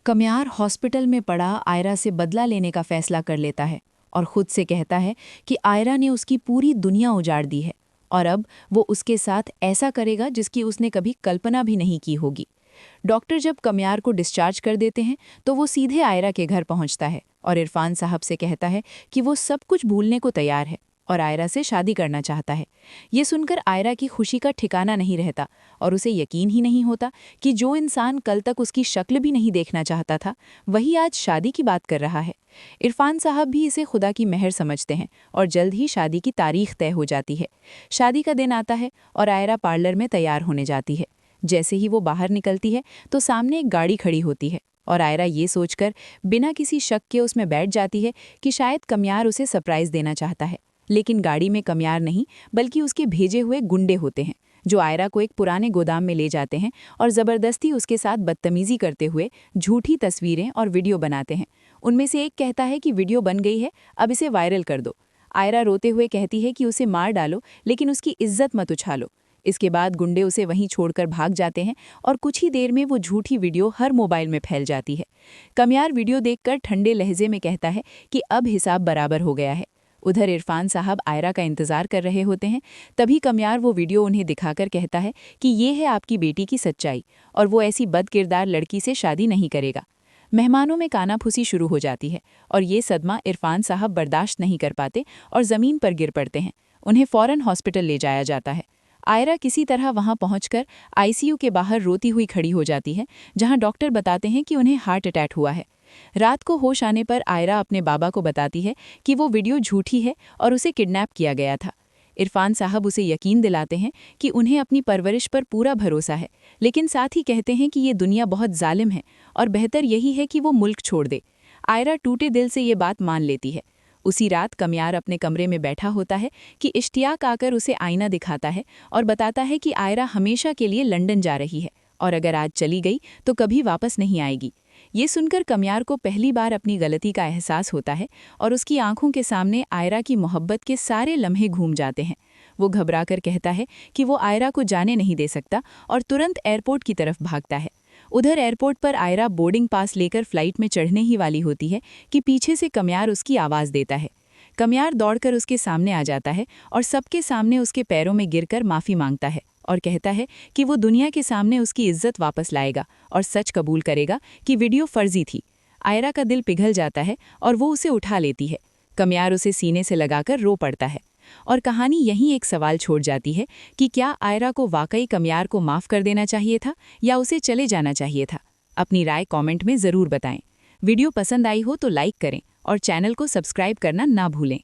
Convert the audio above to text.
कमियार hospital में पड़ा आयरा से बदला लेने का फैसला कर लेता है और खुद से कहता है कि आयरा ने उसकी पूरी दुनिया उजाड़ दी है और अब वो उसके साथ ऐसा करेगा जिसकी उसने कभी कल्पना भी नहीं की होगी। डॉक्टर जब कमियार को डिस्चार्ज कर देते हैं तो वो सीधे आयरा के घर पहुंचता है और इरफान साहब से कहता है कि वो सब कुछ भूलने को तैयार है और आयरा से शादी करना चाहता है। ये सुनकर आयरा की खुशी का ठिकाना नहीं रहता और उसे यकीन ही नहीं होता कि जो इंसान कल तक उसकी शक्ल भी नहीं देखना चाहता था वही आज शादी की बात कर रहा है। इरफान साहब भी इसे खुदा की मेहर समझते हैं और जल्द ही शादी की तारीख तय हो जाती है। शादी का दिन आता है और आयरा पार्लर में तैयार होने जाती है। जैसे ही वो बाहर निकलती है तो सामने एक गाड़ी खड़ी होती है और आयरा ये सोचकर बिना किसी शक के उसमें बैठ जाती है कि शायद कमियार उसे सरप्राइज देना चाहता है। लेकिन गाड़ी में कमियार नहीं बल्कि उसके भेजे हुए गुंडे होते हैं जो आयरा को एक पुराने गोदाम में ले जाते हैं और ज़बरदस्ती उसके साथ बदतमीजी करते हुए झूठी तस्वीरें और वीडियो बनाते हैं। उनमें से एक कहता है कि वीडियो बन गई है, अब इसे वायरल कर दो। आयरा रोते हुए कहती है कि उसे मार डालो लेकिन उसकी इज्जत मत उछालो। इसके बाद गुंडे उसे वहीं छोड़कर भाग जाते हैं और कुछ ही देर में वो झूठी वीडियो हर मोबाइल में फैल जाती है। कमियार वीडियो देखकर ठंडे लहजे में कहता है कि अब हिसाब बराबर हो गया है। उधर इरफान साहब आयरा का इंतजार कर रहे होते हैं। तभी कमियार वो वीडियो उन्हें दिखाकर कहता है कि ये है आपकी बेटी की सच्चाई और वो ऐसी बदकिरदार लड़की से शादी नहीं करेगा। मेहमानों में कानाफूसी शुरू हो जाती है और ये सदमा इरफान साहब बर्दाश्त नहीं कर पाते और ज़मीन पर गिर पड़ते हैं। उन्हें फ़ौरन हॉस्पिटल ले जाया जाता है। आयरा किसी तरह वहां पहुंचकर आईसीयू के बाहर रोती हुई खड़ी हो जाती है, जहां डॉक्टर बताते हैं कि उन्हें हार्ट अटैक हुआ है। रात को होश आने पर आयरा अपने बाबा को बताती है कि वो वीडियो झूठी है और उसे किडनैप किया गया था। इरफान साहब उसे यकीन दिलाते हैं कि उन्हें अपनी परवरिश पर पूरा भरोसा है, लेकिन साथ ही कहते हैं कि ये दुनिया बहुत जालिम है और बेहतर यही है कि वो मुल्क छोड़ दे। आयरा टूटे दिल से ये बात मान लेती है। उसी रात कमियार अपने कमरे में बैठा होता है कि इश्तियाक आकर उसे आईना दिखाता है और बताता है कि आयरा हमेशा के लिए लंदन जा रही है और अगर आज चली गई तो कभी वापस नहीं आएगी। ये सुनकर कमियार को पहली बार अपनी गलती का एहसास होता है और उसकी आंखों के सामने आयरा की मोहब्बत के सारे लम्हे घूम जाते हैं। वो घबराकर कहता है कि वो आयरा को जाने नहीं दे सकता और तुरंत एयरपोर्ट की तरफ भागता है। उधर एयरपोर्ट पर आयरा बोर्डिंग पास लेकर फ्लाइट में चढ़ने ही वाली होती है कि पीछे से कमियार उसकी आवाज़ देता है। कमियार दौड़कर उसके सामने आ जाता है और सबके सामने उसके पैरों में गिरकर माफ़ी मांगता है और कहता है कि वो दुनिया के सामने उसकी इज्जत वापस लाएगा और सच कबूल करेगा कि वीडियो फर्जी थी। आयरा का दिल पिघल जाता है और वो उसे उठा लेती है। कमियार उसे सीने से लगाकर रो पड़ता है और कहानी यहीं एक सवाल छोड़ जाती है कि क्या आयरा को वाकई कमियार को माफ़ कर देना चाहिए था या उसे चले जाना चाहिए था। अपनी राय कमेंट में ज़रूर बताएं। वीडियो पसंद आई हो तो लाइक करें और चैनल को सब्सक्राइब करना ना भूलें।